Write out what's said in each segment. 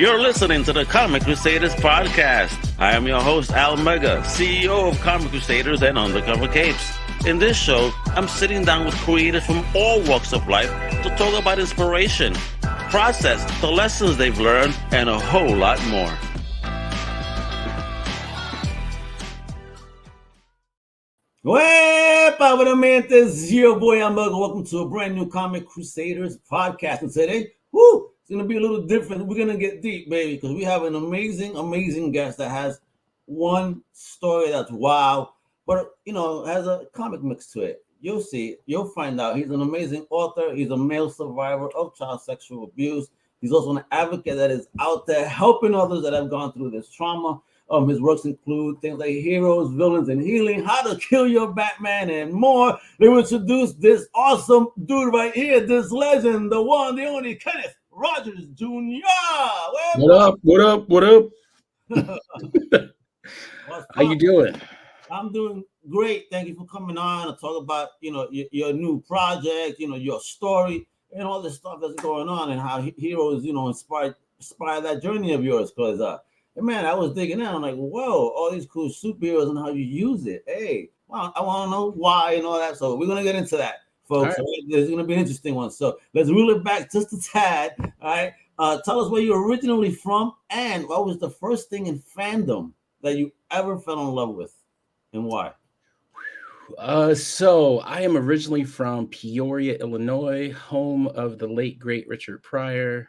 You're listening to the Comic Crusaders podcast. I am your host, Al Mega, CEO of Comic Crusaders and Undercover Capes. In this show, I'm sitting down with creators from all walks of life to talk about inspiration, process, the lessons they've learned, and a whole lot more. Well, man, this is your boy Al Mega. Welcome to a brand new Comic Crusaders podcast. And today, it's going to be a little different. We're going to get deep, baby, because we have an amazing guest that has one story that's wow, but, has a comic mix to it. You'll see. You'll find out. He's an amazing author. He's a male survivor of child sexual abuse. He's also an advocate that is out there helping others that have gone through this trauma. His works include things like Heroes, Villains, and Healing, How to Kill Your Batman, and more. They will introduce this awesome dude right here, this legend, the one, the only Kenneth Rogers Jr. What up? How you doing? I'm doing great. Thank you for coming on to talk about, your new project, your story, and all this stuff that's going on, and how Heroes, inspired that journey of yours. Because man, I was digging in. I'm like, whoa, all these cool superheroes and how you use it. Hey, well, I want to know why and all that. So we're going to get into that, folks. Right. There's going to be an interesting one. So let's reel it back just a tad. All right. Tell us where you're originally from and what was the first thing in fandom that you ever fell in love with and why? So I am originally from Peoria, Illinois, home of the late, great Richard Pryor.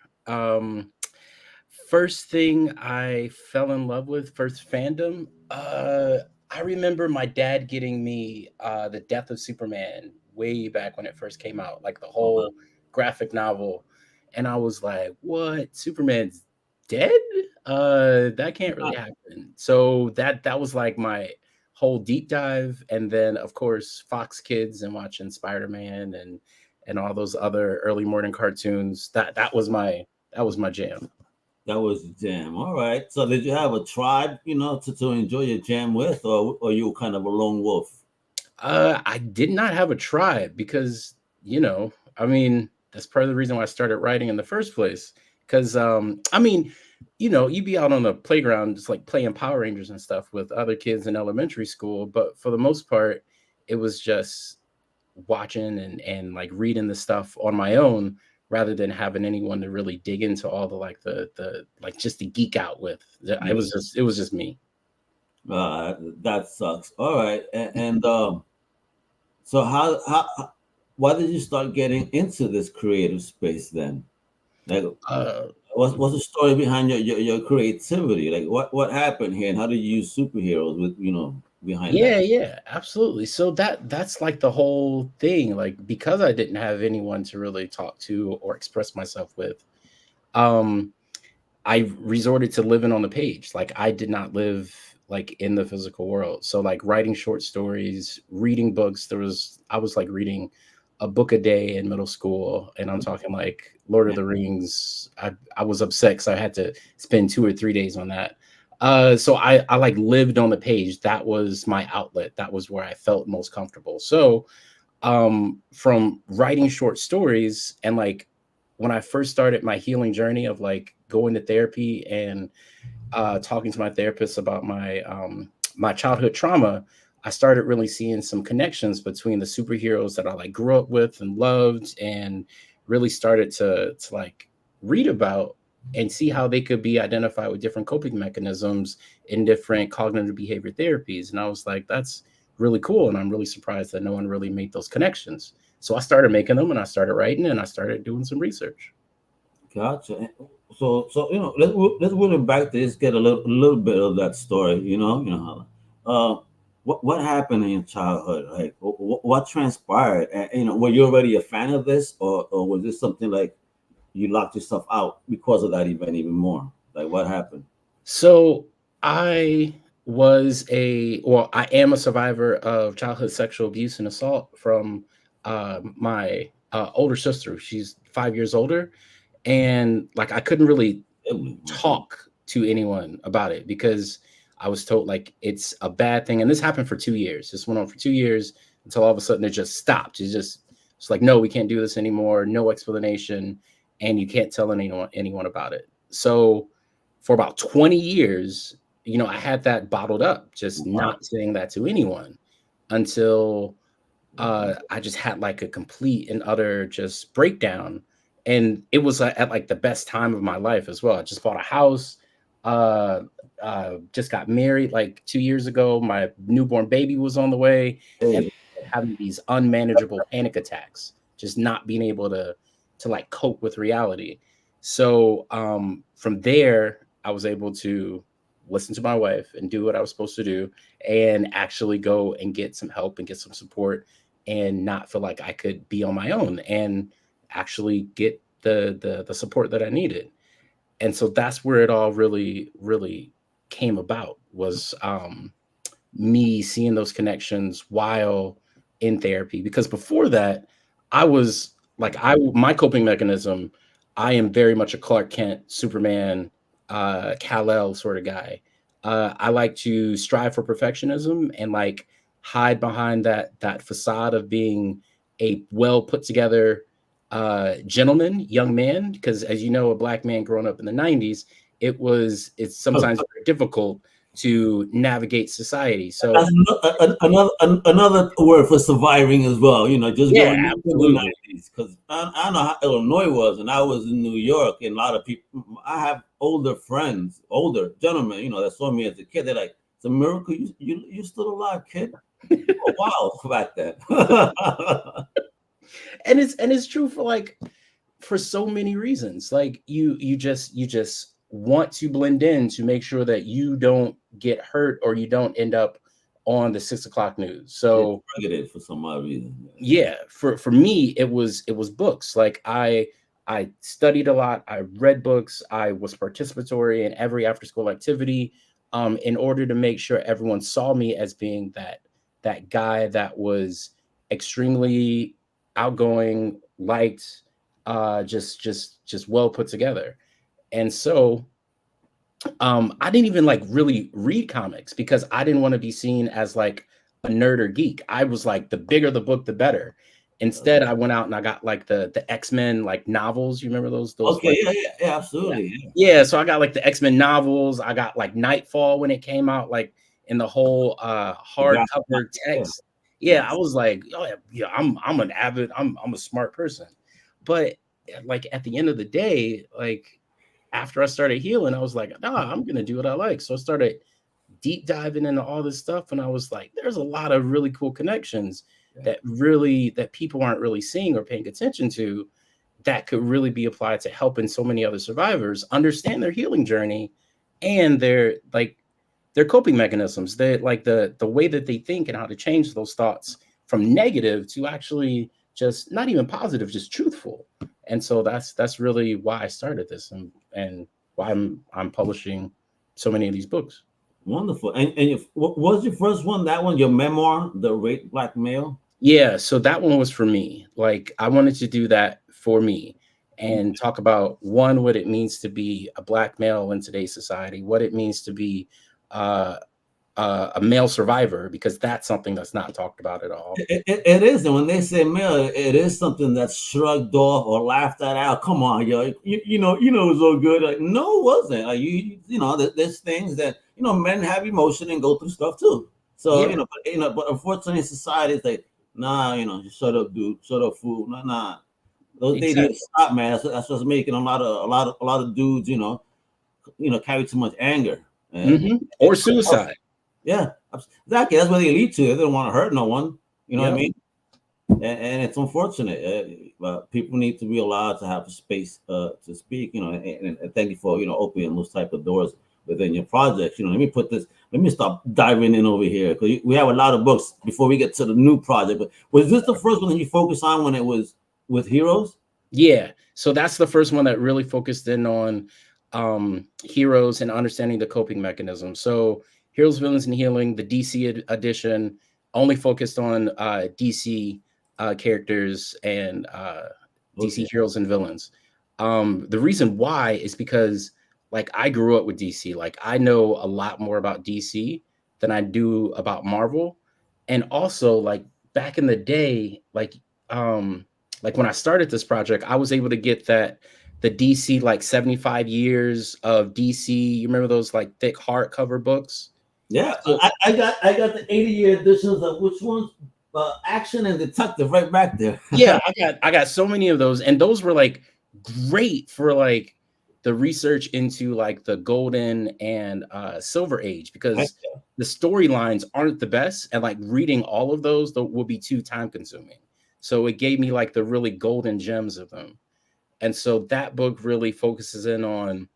First thing I fell in love with, first fandom, I remember my dad getting me The Death of Superman way back when it first came out, like the whole graphic novel. And I was like, what? Superman's dead? That can't really happen. So that was like my whole deep dive. And then, of course, Fox Kids and watching Spider-Man and all those other early morning cartoons. That was my jam. That was the jam. All right. So did you have a tribe, to enjoy your jam with, or you were kind of a lone wolf? I did not have a tribe because, that's part of the reason why I started writing in the first place. Because, you'd be out on the playground just like playing Power Rangers and stuff with other kids in elementary school. But for the most part, it was just watching and like reading the stuff on my own, rather than having anyone to really dig into all the just to geek out with. It was just me. That sucks. All right. And so why did you start getting into this creative space then? Like what's the story behind your creativity? Like what happened here and how did you use superheroes with behind that? Yeah, absolutely. So that's like the whole thing. Like, because I didn't have anyone to really talk to or express myself with, I resorted to living on the page. Like, I did not live like in the physical world. So like writing short stories, reading books. I was like reading a book a day in middle school, and I'm talking like Lord of the Rings. I was upset because I had to spend 2 or 3 days on that. So I like lived on the page. That was my outlet. That was where I felt most comfortable. So from writing short stories, and like when I first started my healing journey of like going to therapy and talking to my therapist about my childhood trauma, I started really seeing some connections between the superheroes that I like grew up with and loved, and really started to like read about and see how they could be identified with different coping mechanisms in different cognitive behavior therapies. And I was like, that's really cool. And I'm really surprised that no one really made those connections. So I started making them, and I started writing, and I started doing some research. Gotcha. So let's roll it back to just get a little bit of that story. What happened in your childhood? Like what transpired? And were you already a fan of this, or was this something like you locked yourself out because of that event even more? Like what happened? So I am a survivor of childhood sexual abuse and assault from my older sister. She's 5 years older. And like, I couldn't really talk to anyone about it because I was told like it's a bad thing. And this happened for 2 years. This went on for 2 years until all of a sudden it just stopped. It's like, no, we can't do this anymore. No explanation. And you can't tell anyone about it. So for about 20 years, you know, I had that bottled up, just not saying that to anyone until I just had like a complete and utter just breakdown. And it was at like the best time of my life as well. I just bought a house, just got married like 2 years ago. My newborn baby was on the way, and having these unmanageable panic attacks, just not being able to like cope with reality. So from there, I was able to listen to my wife and do what I was supposed to do, and actually go and get some help and get some support, and not feel like I could be on my own, and actually get the support that I needed. And so that's where it all really came about, was me seeing those connections while in therapy. Because before that, I was like, my coping mechanism, I am very much a Clark Kent, Superman, Kal-El sort of guy. I like to strive for perfectionism and like hide behind that facade of being a well put together gentleman, young man. Because as you know, a Black man growing up in the 90s, it's sometimes very difficult to navigate society. So that's another word for surviving as well. You know, just going into the 90s, because I know how Illinois was, and I was in New York, and a lot of people. I have older friends, older gentlemen, you know, that saw me as a kid. They're like, "It's a miracle you still alive, kid." Oh, wow, back then. and it's true for so many reasons. Like you just want to blend in to make sure that you don't get hurt or you don't end up on the 6 o'clock news. So for some odd reason. Yeah, for me, it was books. Like I studied a lot. I read books. I was participatory in every after school activity, in order to make sure everyone saw me as being that guy that was extremely outgoing, liked, just well put together. And so I didn't even like really read comics because I didn't want to be seen as like a nerd or geek. I was like, the bigger the book, the better. Instead, I went out and I got like the X-Men like novels. You remember those? Okay, like, yeah, absolutely. Yeah. So I got like the X-Men novels. I got like Nightfall when it came out, like in the whole hardcover text. Yeah, I was like, oh yeah, I'm a smart person. But like at the end of the day, like after I started healing, I was like, nah, I'm gonna do what I like. So I started deep diving into all this stuff, and I was like, there's a lot of really cool connections that people aren't really seeing or paying attention to, that could really be applied to helping so many other survivors understand their healing journey and their coping mechanisms. They like the way that they think and how to change those thoughts from negative to actually just not even positive, just truthful. And so that's really why I started this, and why I'm publishing so many of these books. Wonderful. And what was your first one? That one, your memoir, The Raped Black Male? Yeah, so that one was for me. Like I wanted to do that for me and talk about, one, what it means to be a Black male in today's society, what it means to be a male survivor, because that's something that's not talked about at all. It is. And when they say male, it is something that's shrugged off or laughed at out. Come on, yo, you know it's so good. Like, no, it wasn't. Like, you know, there's things that, you know, men have emotion and go through stuff too. So, but unfortunately in society, it's like, nah, you know, just shut up, dude. Shut up, fool. Nah. Those days need to stop, man. That's what's making a lot of dudes, you know, carry too much anger. Or suicide. Yeah, exactly. That's where they lead to. They don't want to hurt no one. You know what I mean? And it's unfortunate. But people need to be allowed to have a space to speak. You know, and thank you for, you know, opening those type of doors within your projects. You know, let me start diving in over here, because we have a lot of books before we get to the new project. But was this the first one that you focused on when it was with Heroes? Yeah. So that's the first one that really focused in on heroes and understanding the coping mechanism. So Heroes, Villains, and Healing, the DC edition, only focused on DC characters and DC heroes and villains. The reason why is because, like, I grew up with DC. Like, I know a lot more about DC than I do about Marvel. And also, like, back in the day, like when I started this project, I was able to get that the DC like 75 years of DC. You remember those like thick hardcover books? Yeah, So, I got the 80-year editions of which ones? Action and Detective right back there. yeah, I got so many of those, and those were like great for like the research into like the golden and silver age, because the storylines aren't the best, and like reading all of those will be too time consuming. So it gave me like the really golden gems of them. And so that book really focuses in on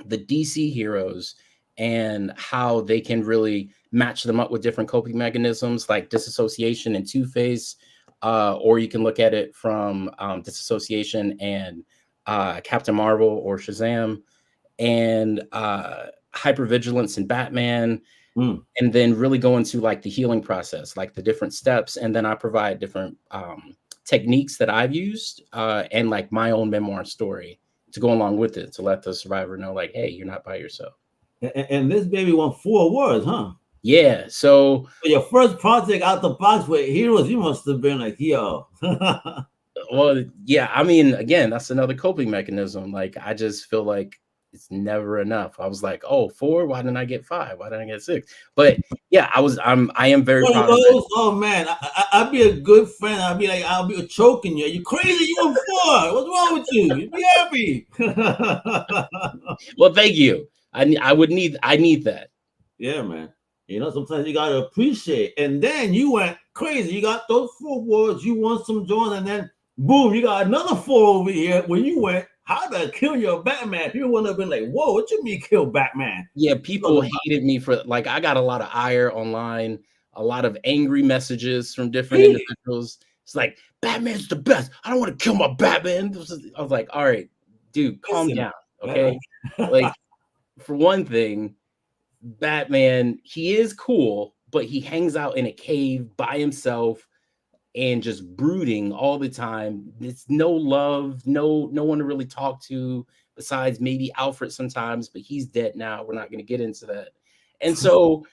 the DC heroes and how they can really match them up with different coping mechanisms like disassociation and Two-Face, or you can look at it from disassociation and Captain Marvel or Shazam, and hypervigilance and Batman, and then really go into like the healing process, like the different steps. And then I provide different techniques that I've used and like my own memoir story to go along with it, to let the survivor know like, hey, you're not by yourself. And this baby won 4 awards, huh? Yeah. So your first project out the box with heroes, you must have been like, yo. Well, yeah, I mean, again, that's another coping mechanism. Like, I just feel like it's never enough. I was like, oh, 4, why didn't I get 5? Why didn't I get 6? But yeah, I am very proud of it. Oh man, I'd be a good friend. I'll be choking you. You crazy? You won 4. What's wrong with you? You'd be happy. Well, thank you. I need that. Yeah, man. You know, sometimes you gotta appreciate. And then you went crazy. You got those 4 awards. You won some joints, and then boom, you got another 4 over here. When you went, how to kill your Batman? People would have been like, "Whoa, what you mean kill Batman?" Yeah, people hated me for like. I got a lot of ire online, a lot of angry messages from different individuals. It's like, Batman's the best. I don't want to kill my Batman. I was like, all right, dude, calm down, okay? Like, for one thing, Batman, he is cool, but he hangs out in a cave by himself and just brooding all the time. It's no love, no one to really talk to besides maybe Alfred sometimes, but he's dead now. We're not going to get into that. And so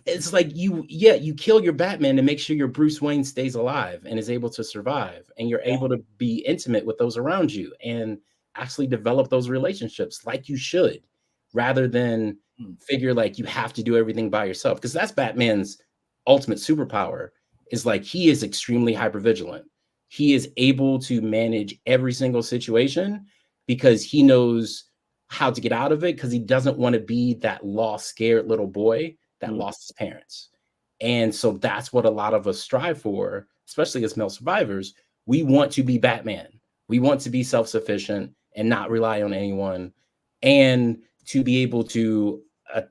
it's like you kill your Batman to make sure your Bruce Wayne stays alive and is able to survive, and you're able to be intimate with those around you and actually develop those relationships like you should, rather than figure like you have to do everything by yourself. Because that's Batman's ultimate superpower, is like he is extremely hypervigilant. He is able to manage every single situation because he knows how to get out of it, because he doesn't want to be that lost, scared little boy that lost his parents. And so that's what a lot of us strive for, especially as male survivors. We want to be Batman. We want to be self-sufficient and not rely on anyone, and to be able to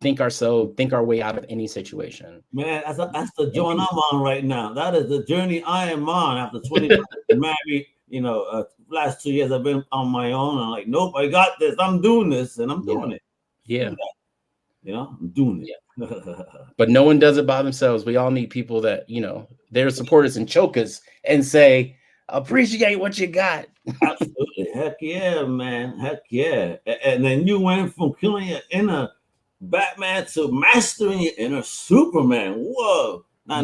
think our way out of any situation. Man, that's the journey I'm on right now. That is the journey I am on after 20 years married. You know, last 2 years I've been on my own. I'm like, nope, I got this. I'm doing this, and I'm doing it. Yeah. You know, I'm doing it. Yeah. But no one does it by themselves. We all need people that, you know, they're supporters and chokers and say, appreciate what you got. Absolutely. Heck yeah, man. Heck yeah. And then you went from killing your inner Batman to mastering your inner Superman. Whoa. Now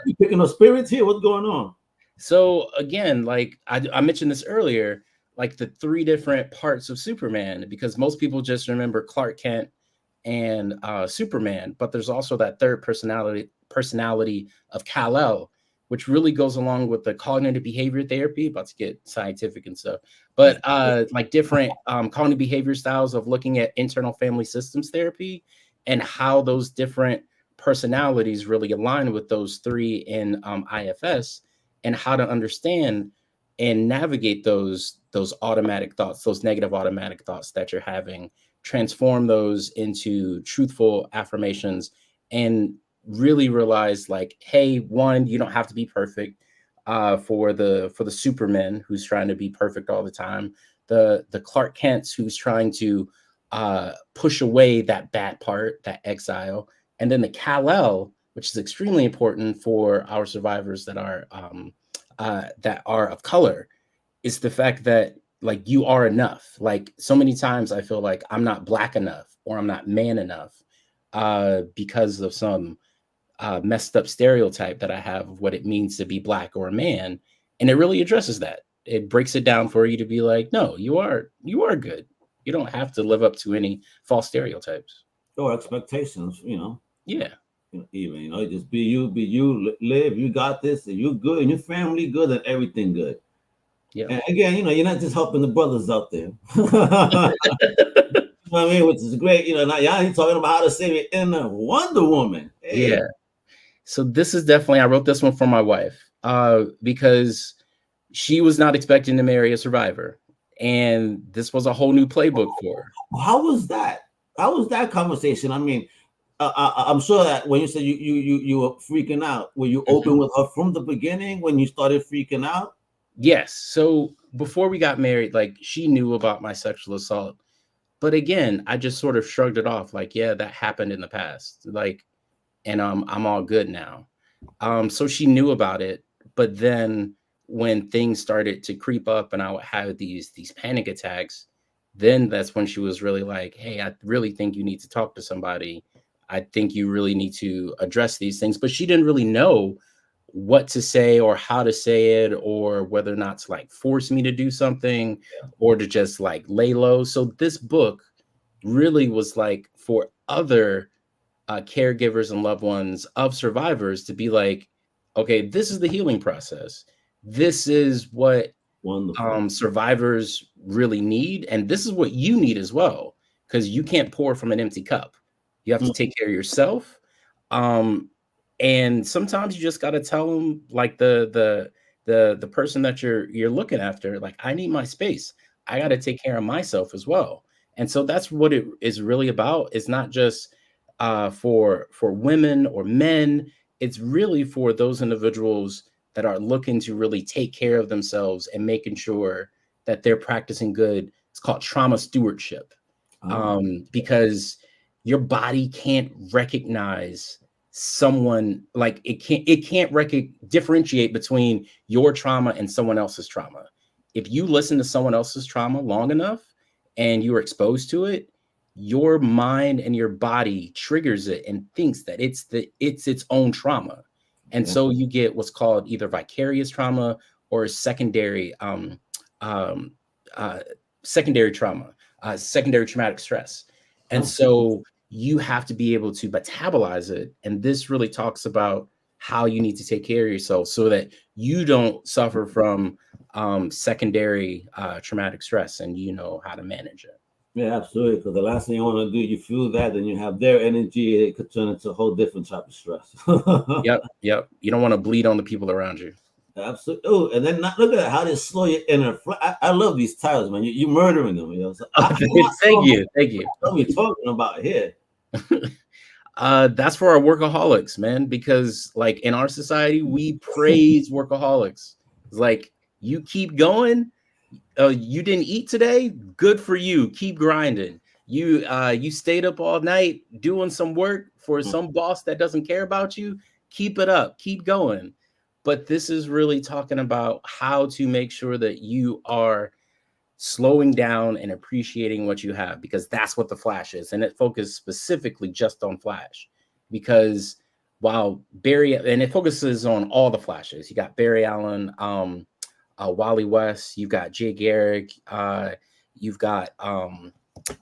you picking up spirits here. What's going on? So again, like I mentioned this earlier, like the 3 different parts of Superman, because most people just remember Clark Kent and Superman, but there's also that third personality of Kal-El, which really goes along with the cognitive behavior therapy. About to get scientific and stuff, but like different cognitive behavior styles of looking at internal family systems therapy, and how those different personalities really align with those 3 in IFS, and how to understand and navigate those automatic thoughts, those negative automatic thoughts that you're having, transform those into truthful affirmations, and really realize like, hey, one, you don't have to be perfect. For the Superman who's trying to be perfect all the time, the Clark Kent's who's trying to push away that bad part, that exile, and then the Kal-El, which is extremely important for our survivors that are of color, is the fact that like you are enough. Like so many times I feel like I'm not Black enough, or I'm not man enough, because of some messed up stereotype that I have of what it means to be Black or a man. And it really addresses that. it breaks it down for you to be like, no, you are good. You don't have to live up to any false stereotypes or expectations. Yeah. Even just be you, live. You got this, and you good, and your family good, and everything good. Yeah. And again, you're not just helping the brothers out there. You know what I mean? Which is great. Now y'all ain't talking about how to save your inner Wonder Woman. Hey. Yeah. So this is definitely, I wrote this one for my wife because she was not expecting to marry a survivor, and this was a whole new playbook for her. How was that? How was that conversation? I mean, I'm sure that when you said you were freaking out, were you open with her from the beginning when you started freaking out? Yes. So before we got married, like, she knew about my sexual assault, but again, I just sort of shrugged it off, like, yeah, that happened in the past, like, and I'm all good now. So she knew about it, but then when things started to creep up and I would have these panic attacks, then that's when she was really like, hey, I really think you need to talk to somebody. I think you really need to address these things. But she didn't really know what to say or how to say it, or whether or not to like force me to do something or to just like lay low. So this book really was like for other caregivers and loved ones of survivors to be like, okay, this is the healing process. This is what survivors really need. And this is what you need as well, because you can't pour from an empty cup. You have to take care of yourself. And sometimes you just got to tell them, like the person that you're looking after, like, I need my space. I got to take care of myself as well. And so that's what it is really about. It's not just for women or men. It's really for those individuals that are looking to really take care of themselves and making sure that they're practicing good. It's called trauma stewardship, because your body can't recognize someone, like it can't differentiate between your trauma and someone else's trauma. If you listen to someone else's trauma long enough and you're exposed to it, your mind and your body triggers it and thinks that it's its own trauma. And so you get what's called either vicarious trauma or secondary trauma, secondary traumatic stress. And so you have to be able to metabolize it. And this really talks about how you need to take care of yourself so that you don't suffer from secondary traumatic stress, and you know how to manage it. Yeah, absolutely. Because the last thing you want to do, you feel that, then you have their energy, it could turn into a whole different type of stress. Yep. You don't want to bleed on the people around you. Absolutely. Oh, and then look at how they slow your inner. I love these titles, man. You're murdering them. So thank you. What are we talking about here? That's for our workaholics, man. Because like in our society, we praise workaholics. It's like, you keep going. You didn't eat today. Good for you. Keep grinding. You stayed up all night doing some work for some boss that doesn't care about you. Keep it up. Keep going. But this is really talking about how to make sure that you are slowing down and appreciating what you have, because that's what the Flash is. And it focuses specifically just on Flash, because while it focuses on all the Flashes. You got Barry Allen, Wally West, you've got Jay Garrick, you've got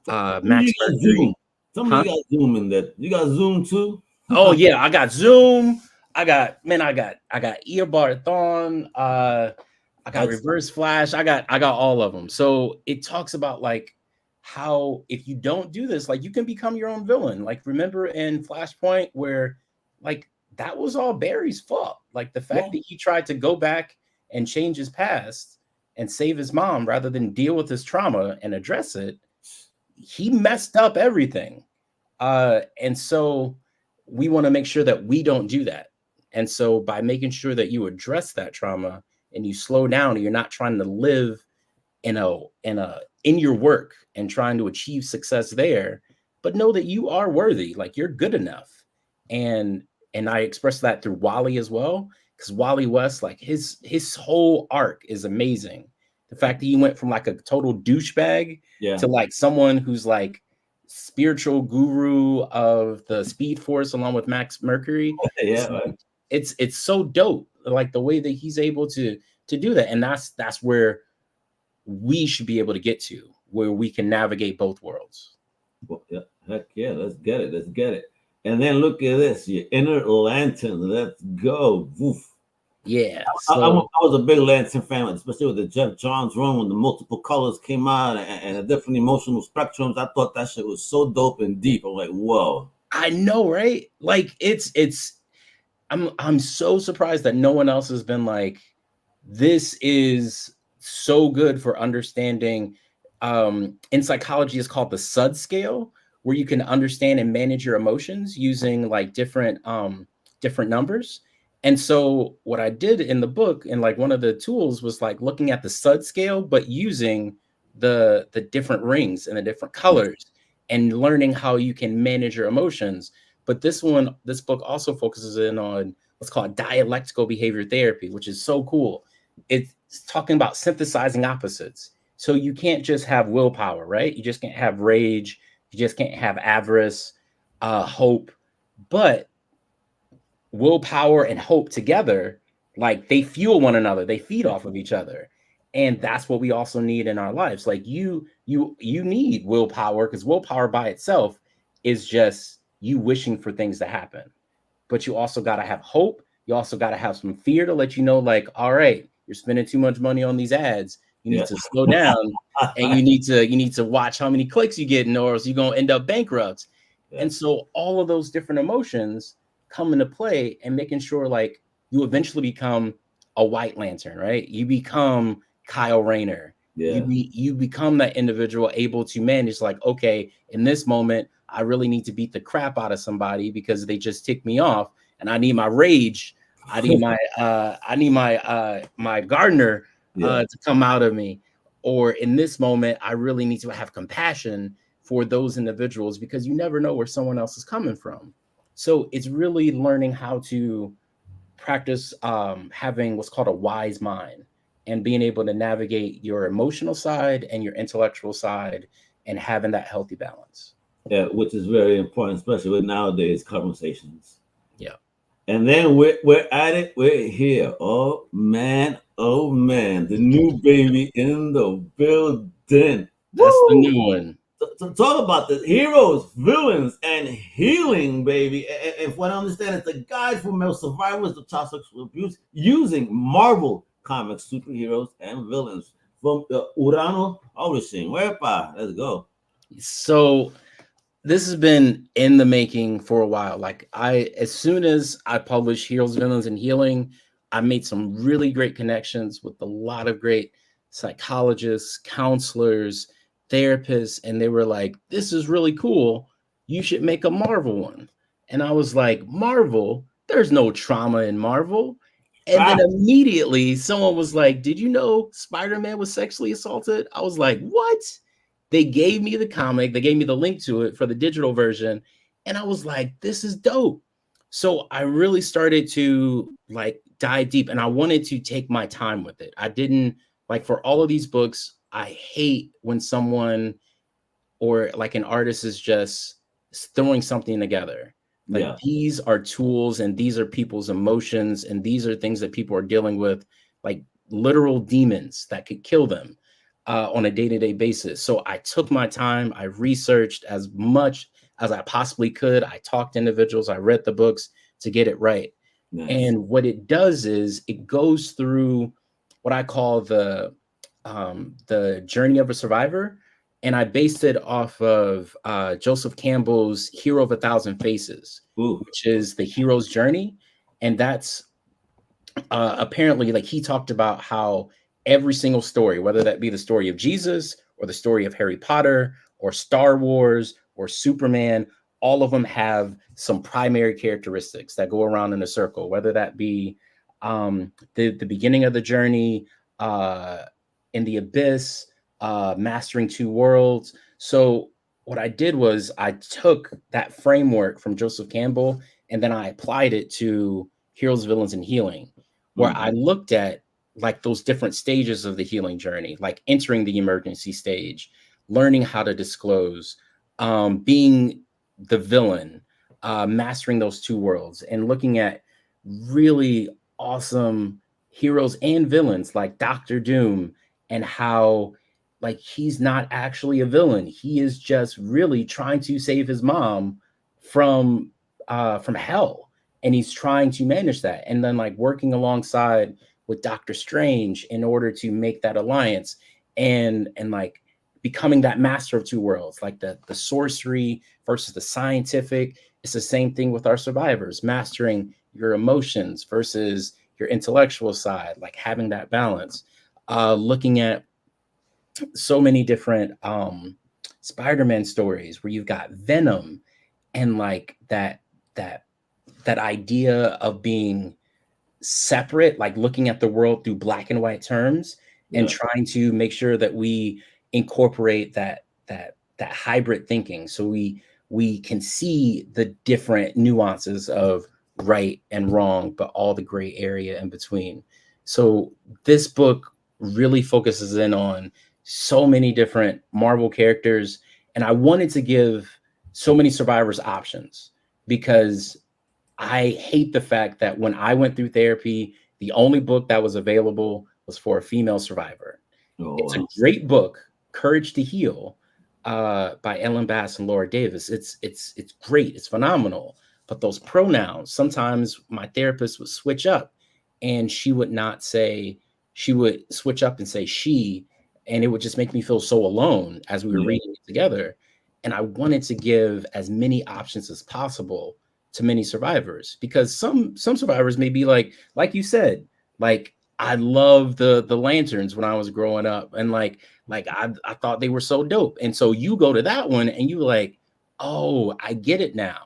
Max Mercury. Somebody got Zoom in there. You got Zoom too? Oh yeah, I got Zoom. I got earbud thon. I got reverse flash. I got all of them. So it talks about like how if you don't do this, like you can become your own villain. Like remember in Flashpoint where like that was all Barry's fault. Like the fact that he tried to go back and change his past and save his mom rather than deal with his trauma and address it, he messed up everything. And so we want to make sure that we don't do that. And so by making sure that you address that trauma and you slow down and you're not trying to live in your work and trying to achieve success there, but know that you are worthy, like you're good enough. And I express that through Wally as well, because Wally West, like his whole arc is amazing. The fact that he went from like a total douchebag to like someone who's like spiritual guru of the Speed Force along with Max Mercury. It's so dope. Like the way that he's able to to do that. And that's where we should be able to get to, where we can navigate both worlds. Well, yeah, heck yeah, let's get it. And then look at this, your inner lantern. Let's go. Woof. Yeah. I was a big Lantern fan, especially with the Jeff Johns run when the multiple colors came out and the different emotional spectrums. I thought that shit was so dope and deep. I'm like, whoa. I know, right? Like I'm so surprised that no one else has been like, this is so good for understanding. In psychology, it's called the SUD scale, where you can understand and manage your emotions using like different numbers. And so what I did in the book, and like one of the tools was like looking at the SUD scale, but using the different rings and the different colors and learning how you can manage your emotions. But this book also focuses in on what's called dialectical behavior therapy, which is so cool. It's talking about synthesizing opposites. So you can't just have willpower, right? You just can't have rage. You just can't have avarice, hope. But willpower and hope together, like they fuel one another. They feed off of each other. And that's what we also need in our lives. Like you need willpower, because willpower by itself is just you wishing for things to happen. But you also got to have hope. You also got to have some fear to let you know, like, all right, you're spending too much money on these ads. You need to slow down, and you need to watch how many clicks you get, or else you're gonna end up bankrupt. Yeah. And so all of those different emotions come into play, and making sure like you eventually become a White Lantern, right? You become Kyle Rayner. Yeah. You become that individual able to manage, like, okay, in this moment, I really need to beat the crap out of somebody because they just ticked me off, and I need my rage. I need my gardener to come out of me. Or in this moment, I really need to have compassion for those individuals, because you never know where someone else is coming from. So it's really learning how to practice having what's called a wise mind, and being able to navigate your emotional side and your intellectual side, and having that healthy balance. Yeah, which is very important, especially with nowadays conversations. Yeah. And then we're at it. We're here. Oh man, the new baby in the building. That's the new one. So talk about the heroes, villains, and healing, baby. And what I understand, it's a guide for male survivors of child sexual abuse using Marvel Comics superheroes and villains from Urano Publishing. Let's go. So this has been in the making for a while. Like as soon as I published Heroes, Villains, and Healing, I made some really great connections with a lot of great psychologists, counselors, therapists, and they were like, this is really cool. You should make a Marvel one. And I was like, Marvel? There's no trauma in Marvel. And then immediately someone was like, did you know Spider-Man was sexually assaulted? I was like, what? They gave me the comic. They gave me the link to it for the digital version. And I was like, this is dope. So I really started to like dive deep, and I wanted to take my time with it. I didn't like, for all of these books, I hate when someone or like an artist is just throwing something together. Like these are tools, and these are people's emotions, and these are things that people are dealing with, like literal demons that could kill them on a day-to-day basis. So I took my time. I researched as much as I possibly could. I talked to individuals. I read the books to get it right. Nice. And what it does is it goes through what I call the journey of a survivor. And I based it off of Joseph Campbell's Hero of a Thousand Faces, which is the hero's journey. And that's apparently, like, he talked about how every single story, whether that be the story of Jesus or the story of Harry Potter or Star Wars or Superman, all of them have some primary characteristics that go around in a circle, whether that be the beginning of the journey, in the abyss, mastering two worlds. So what I did was I took that framework from Joseph Campbell, and then I applied it to Heroes, Villains, and Healing, where I looked at like those different stages of the healing journey, like entering the emergency stage, learning how to disclose, being the villain, mastering those two worlds, and looking at really awesome heroes and villains like Doctor Doom, and how like he's not actually a villain. He is just really trying to save his mom from hell, and he's trying to manage that, and then like working alongside with Doctor Strange in order to make that alliance, and like becoming that master of two worlds, like the sorcery versus the scientific. It's the same thing with our survivors, mastering your emotions versus your intellectual side, like having that balance. Looking at so many different Spider-Man stories where you've got Venom, and like that idea of being separate, like looking at the world through black and white terms, and trying to make sure that we incorporate that hybrid thinking, so we can see the different nuances of right and wrong, but all the gray area in between. So this book really focuses in on so many different Marvel characters, and I wanted to give so many survivors options, because I hate the fact that when I went through therapy, the only book that was available was for a female survivor. It's a great book, Courage to Heal, by Ellen Bass and Laura Davis. It's great. It's phenomenal. But those pronouns, sometimes my therapist would switch up, and she would not say, she would switch up and say she, and it would just make me feel so alone as we were reading it together. And I wanted to give as many options as possible to many survivors, because some survivors may be like you said, like, I love the lanterns when I was growing up, and like I thought they were so dope. And so you go to that one and you like, oh, I get it now.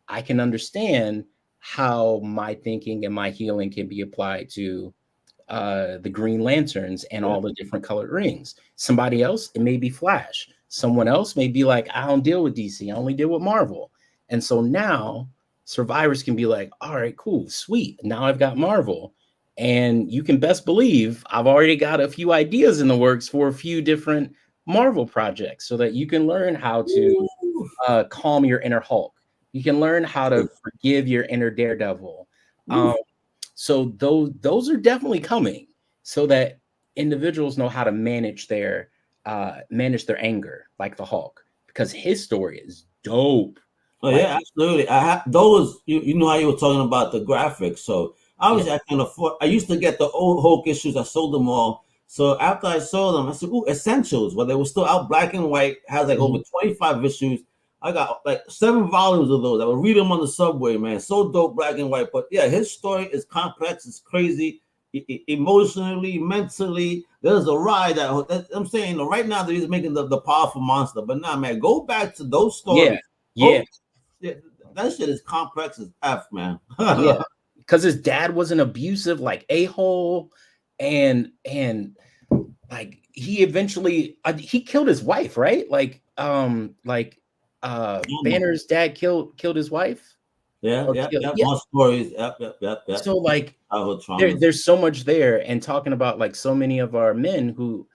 I can understand how my thinking and my healing can be applied to the Green Lanterns and all the different colored rings. Somebody else, it may be Flash. Someone else may be like, I don't deal with DC, I only deal with Marvel. And so now survivors can be like, all right, cool, sweet. Now I've got Marvel. And you can best believe I've already got a few ideas in the works for a few different Marvel projects, so that you can learn how to calm your inner Hulk. You can learn how to forgive your inner Daredevil. So those are definitely coming, so that individuals know how to manage their anger, like the Hulk, because his story is dope. Oh yeah, absolutely. I have those. You know how you were talking about the graphics. So obviously I can afford. I used to get the old Hulk issues. I sold them all. So after I sold them, I said, "Ooh, Essentials." Well, they were still out, black and white. Has like over 25 issues. I got like 7 volumes of those. I would read them on the subway, man. So dope, black and white. But yeah, his story is complex. It's crazy, emotionally, mentally. There's a ride that I'm saying right now that he's making the powerful monster. But nah, man, go back to those stories. Yeah. That shit is complex as F, man. Yeah, because his dad was an abusive, like, a-hole, and like he eventually he killed his wife, right? Banner's dad killed his wife. More stories. Yep. So like there's so much there, and talking about like so many of our men who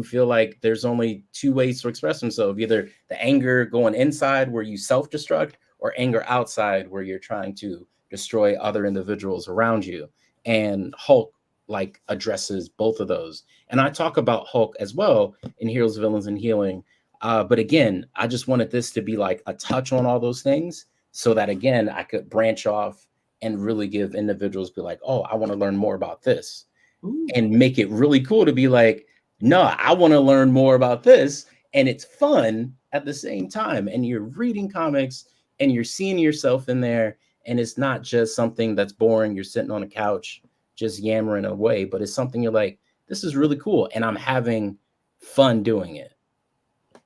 feel like there's only 2 ways to express themselves: either the anger going inside where you self-destruct, or anger outside where you're trying to destroy other individuals around you. And Hulk like addresses both of those. And I talk about Hulk as well in Heroes, Villains, and Healing. But again, I just wanted this to be like a touch on all those things, so that again, I could branch off and really give individuals be like, oh, I want to learn more about this. And make it really cool to be like, no, I want to learn more about this. And it's fun at the same time. And you're reading comics and you're seeing yourself in there. And it's not just something that's boring. You're sitting on a couch just yammering away, but it's something you're like, this is really cool. And I'm having fun doing it.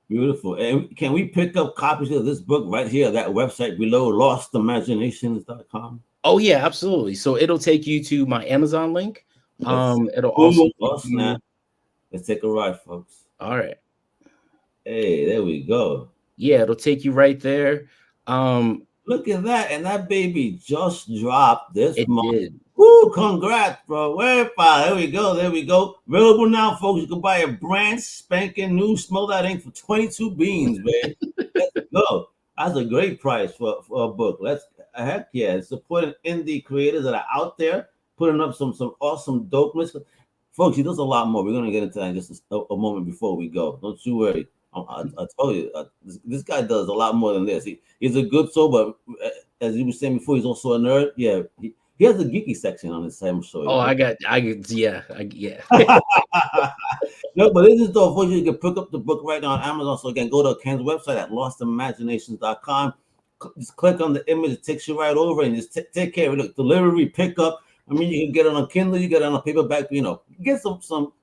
Beautiful. And can we pick up copies of this book right here, that website below, lostimaginations.com? Oh yeah, absolutely. So it'll take you to my Amazon link. It'll also let's take a ride, folks. All right. Hey, there we go. Yeah, it'll take you right there. Look at that, and that baby just dropped this month. Did. Woo, congrats, bro. There we go. Available now, folks. You can buy a brand spanking new Smell That Ink for 22 beans, man. Let's go. That's a great price for a book. Heck yeah. Supporting indie creators that are out there putting up some awesome dopeness. Folks, he does a lot more. We're gonna get into that in just a moment before we go. Don't you worry. I told you, this guy does a lot more than this. He's a good soul, but as you were saying before, he's also a nerd. Yeah, he has a geeky section on his site, I'm sure. Oh, yeah. No, but this is the unfortunately, you can pick up the book right now on Amazon. So again, go to Ken's website at lostimaginations.com. Just click on the image, it takes you right over, and just take care of it. Look, delivery, pickup. I mean, you can get it on a Kindle, you get it on a paperback. You know, get some.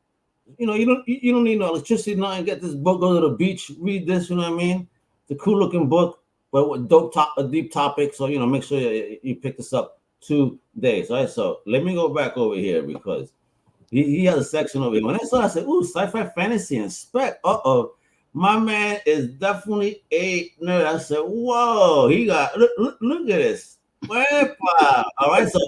You know, you don't need no electricity now. And get this book, go to the beach, read this. You know what I mean? It's a cool looking book, but with a deep topic. So make sure you pick this up today. All right, so let me go back over here because he has a section over here. When I saw it, I said, "Ooh, sci-fi, fantasy, and spec." My man is definitely a nerd. I said, "Whoa, he got look at this." Wepa. All right, so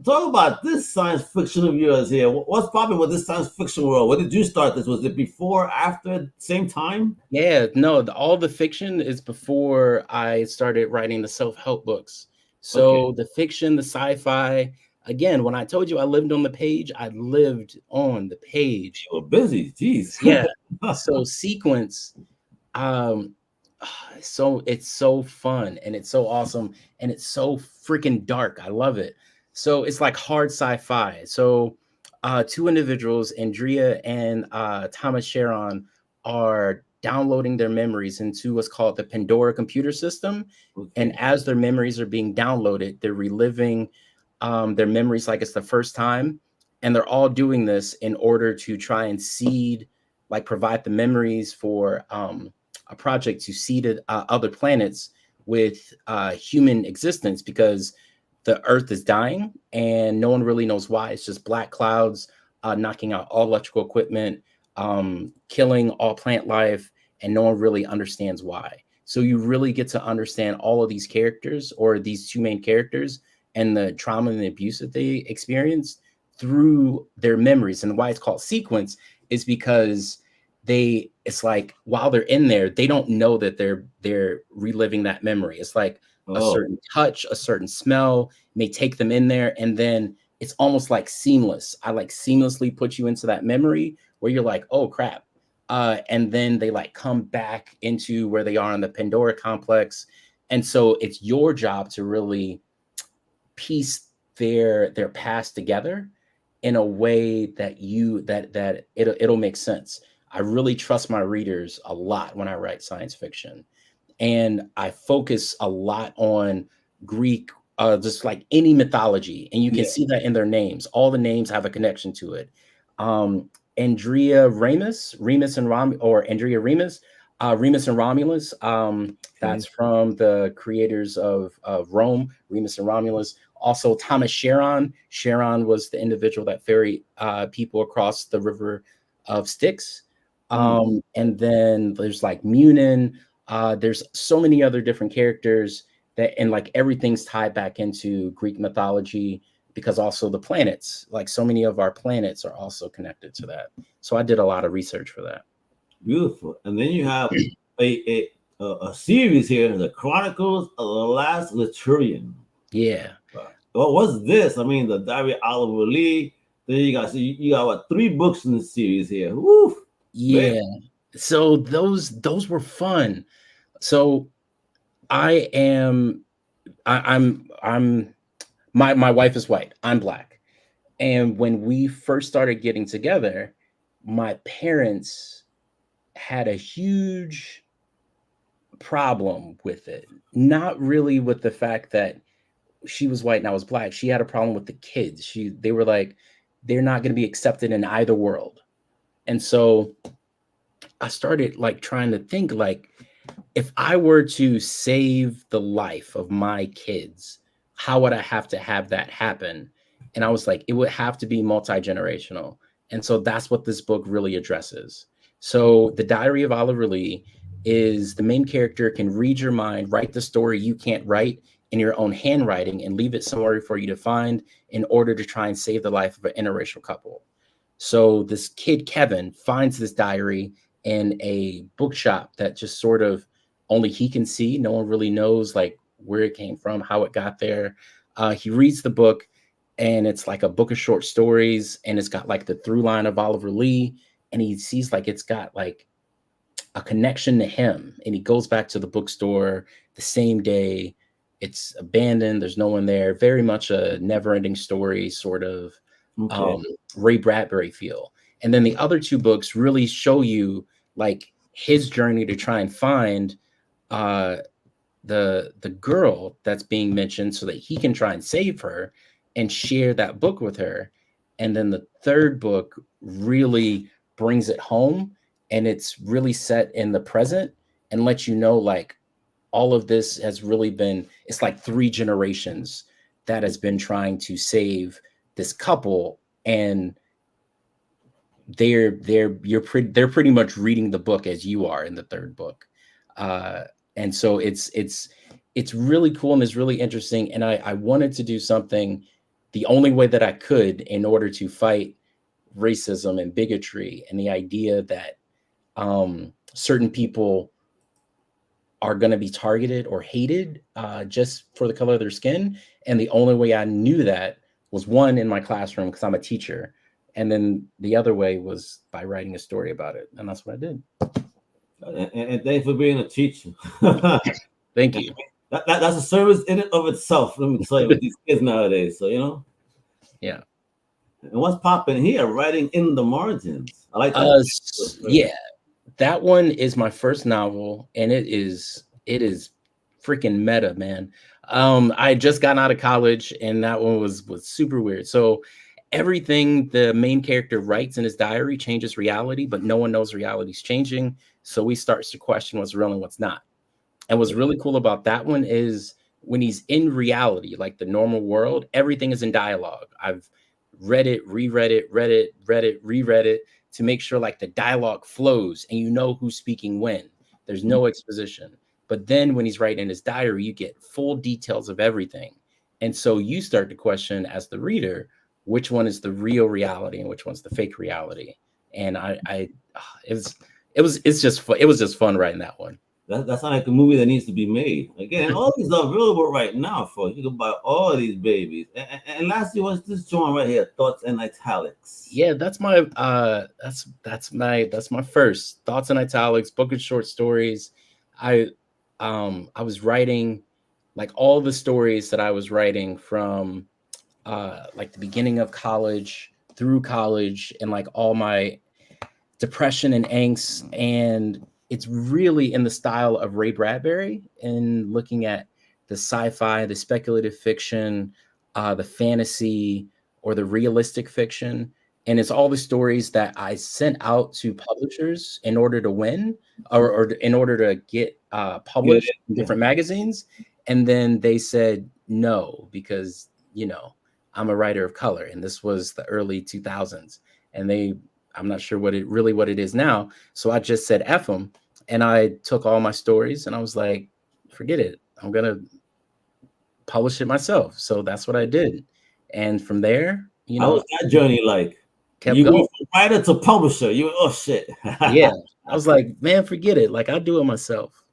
talk about this science fiction of yours here. What's popping with this science fiction world? When did you start this? Was it before, after, same time? Yeah, no, all the fiction is before I started writing the self-help books. So the fiction, the sci-fi, again, when I told you I lived on the page, I lived on the page. You were busy, jeez. Yeah. So sequence, so it's so fun and it's so awesome and it's so freaking dark. I love it. So it's like hard sci-fi. So two individuals, Andrea and Thomas Sharon, are downloading their memories into what's called the Pandora computer system. And as their memories are being downloaded, they're reliving their memories like it's the first time. And they're all doing this in order to try and provide the memories for a project to seed other planets with human existence, because the Earth is dying and no one really knows why. It's just black clouds knocking out all electrical equipment, killing all plant life, and no one really understands why. So you really get to understand all of these characters, or these two main characters, and the trauma and the abuse that they experienced through their memories. And why it's called sequence is because it's like while they're in there, they don't know that they're reliving that memory. It's like a certain touch, a certain smell may take them in there, and then it's almost like seamless. I seamlessly put you into that memory where you're like, oh crap. And then they come back into where they are in the Pandora complex. And so it's your job to really piece their past together in a way that it'll make sense. I really trust my readers a lot when I write science fiction. And I focus a lot on Greek, just like any mythology. And you can see that in their names. All the names have a connection to it. Andrea Remus and Romulus. That's from the creators of Rome, Remus and Romulus. Also, Thomas Sharon. Sharon was the individual that ferried people across the river of Styx. And then there's Munin. There's so many other different characters and everything's tied back into Greek mythology, because also the planets, so many of our planets are also connected to that. So I did a lot of research for that. Beautiful. And then you have a series here, the Chronicles of the Last Liturian. Yeah. What's this? I mean, the Diary of Oliver Lee. Then you got what, 3 books in the series here. Woo! Yeah. Man. So those were fun. So I'm my wife is white. I'm black. And when we first started getting together, my parents had a huge problem with it. Not really with the fact that she was white and I was black. She had a problem with the kids. They were like, they're not going to be accepted in either world. And so I started trying to think, if I were to save the life of my kids, how would I have to have that happen? And I was like, it would have to be multi-generational. And so that's what this book really addresses. So the Diary of Oliver Lee is the main character can read your mind, write the story you can't write in your own handwriting, and leave it somewhere for you to find in order to try and save the life of an interracial couple. So this kid, Kevin, finds this diary in a bookshop that just sort of only he can see. No one really knows where it came from, how it got there. He reads the book, and it's like a book of short stories, and it's got like the through line of Oliver Lee, and he sees like it's got like a connection to him, and he goes back to the bookstore the same day. It's abandoned, there's no one there, very much a never-ending story sort of Ray Bradbury feel. And then the other two books really show you like his journey to try and find the girl that's being mentioned so that he can try and save her and share that book with her. And then the third book really brings it home, and it's really set in the present and lets you know like all of this has really been, it's like 3 generations that has been trying to save this couple, and they're pretty much reading the book as you are in the third book. And so it's really cool, and it's really interesting. And I wanted to do something the only way that I could in order to fight racism and bigotry and the idea that certain people are going to be targeted or hated just for the color of their skin. And the only way I knew that was, one, in my classroom, because I'm a teacher. And then the other way was by writing a story about it. And that's what I did. And thanks for being a teacher. Thank you. That's a service in and of itself. Let me tell you, with these kids nowadays. So, you know. Yeah. And what's popping here? Writing in the margins. I like that. Yeah. That one is my first novel, and it is freaking meta, man. I had just gotten out of college, and that one was super weird. So everything the main character writes in his diary changes reality, but no one knows reality's changing. So he starts to question what's real and what's not. And what's really cool about that one is when he's in reality, like the normal world, everything is in dialogue. I've read it, reread it, read it, reread it to make sure like the dialogue flows and you know who's speaking when. There's no exposition. But then when he's writing in his diary, you get full details of everything. And so you start to question as the reader, which one is the real reality and which one's the fake reality. And it was just fun writing that one. That's not like a movie that needs to be made. Again, all these are available right now, folks. You can buy all these babies. And lastly, what's this joint right here? Thoughts in Italics. Yeah, that's my that's my first Thoughts in Italics, book of short stories. I was writing like all the stories that I was writing from like the beginning of college through college, and like all my depression and angst, and it's really in the style of Ray Bradbury, and looking at the sci-fi, the speculative fiction, the fantasy, or the realistic fiction. And it's all the stories that I sent out to publishers in order to win, or in order to get published in different magazines. And then they said no, because, you know, I'm a writer of color, and this was the early 2000s. And I'm not sure what it is now. So I just said F them, and I took all my stories and I was like, forget it. I'm going to publish it myself. So that's what I did. And from there, you know. How was that journey like? Kept you going. went from writer to publisher. Oh, shit. Yeah. I was like, man, forget it. Like, I'll do it myself.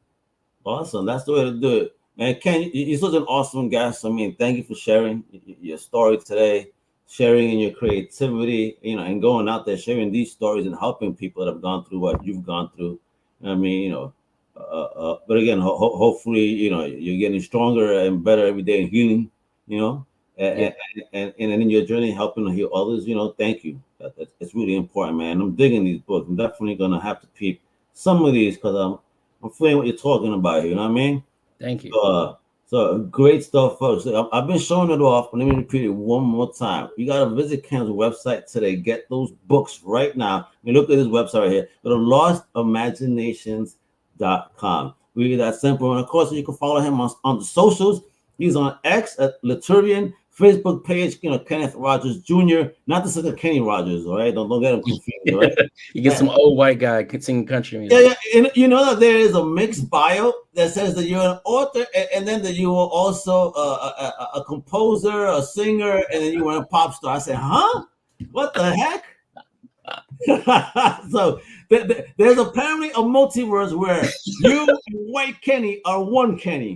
Awesome. That's the way to do it. Man, Ken, you're such an awesome guest. I mean, thank you for sharing your story today, sharing in your creativity, you know, and going out there, sharing these stories and helping people that have gone through what you've gone through. I mean, you know, but again, hopefully, you know, you're getting stronger and better every day and healing, you know, and in your journey, helping to heal others, you know, thank you. It's really important, man. I'm digging these books. I'm definitely going to have to peep some of these because I'm feeling what you're talking about here, you know what I mean? Thank you. So great stuff, folks. I've been showing it off, but let me repeat it one more time. You got to visit Ken's website today. Get those books right now. You look at his website right here. Go to lostimaginations.com. Really that simple. And of course, you can follow him on the socials. He's on X at Laturian, Facebook page, you know, Kenneth Rogers Jr. Not the second Kenny Rogers, all right? Don't get him confused, all right? You get some old white guy singing country music. Yeah. And you know that there is a mixed bio that says that you're an author, and then that you were also a composer, a singer, and then you were a pop star. I said, huh? What the heck? So there's apparently a multiverse where you and White Kenny are one Kenny.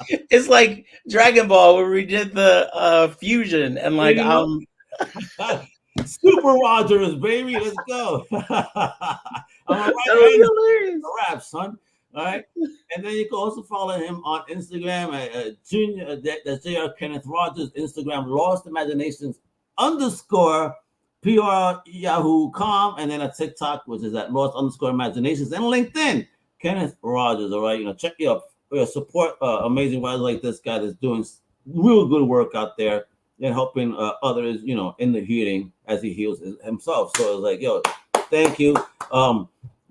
It's like Dragon Ball where we did the fusion and like Super Rogers, baby, let's go. I'm hilarious. rap, son. All right, and then you can also follow him on Instagram at Junior. That's Jr. Kenneth Rogers. Instagram Lost Imaginations _ PR Yahoo.com, and then a TikTok, which is at Lost _ Imaginations, and LinkedIn, Kenneth Rogers. All right, check your support amazing writers like this guy that's doing real good work out there and helping others, in the healing as he heals himself. So it's like, yo, thank you.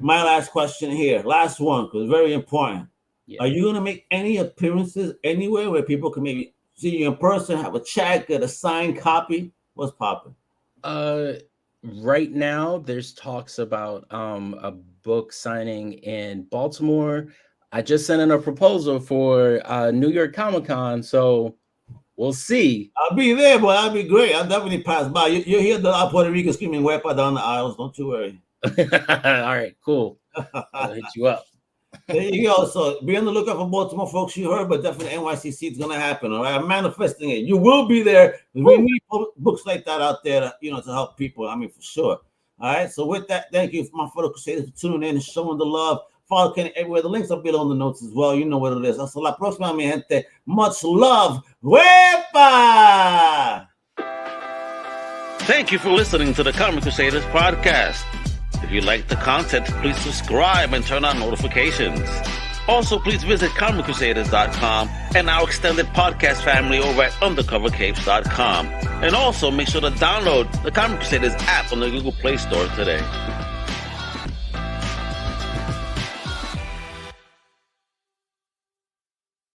My last question here, last one, because it's very important. Yeah. Are you going to make any appearances anywhere where people can maybe see you in person, have a chat, get a signed copy? What's popping? Right now, there's talks about a book signing in Baltimore. I just sent in a proposal for New York Comic-Con, so we'll see. I'll be there, boy. That'll be great. I'll definitely pass by. You hear the Puerto Rican screaming "Wepa" down the aisles. Don't you worry. All right, cool. I'll hit you up. There you go. So be on the lookout for Baltimore, folks. You heard, but definitely NYCC is going to happen. All right, I'm manifesting it. You will be there. We need books like that out there, to help people. I mean, for sure. All right. So with that, thank you, my fellow Crusaders, for tuning in and showing the love. Follow Kenny everywhere. The links are below in the notes as well. You know what it is. Hasta la próxima, mi gente. Much love. Wepa! Thank you for listening to the Comic Crusaders podcast. If you like the content, please subscribe and turn on notifications. Also, please visit comiccrusaders.shop and our extended podcast family over at undercovercapes.com. And also, make sure to download the Comic Crusaders app on the Google Play Store today.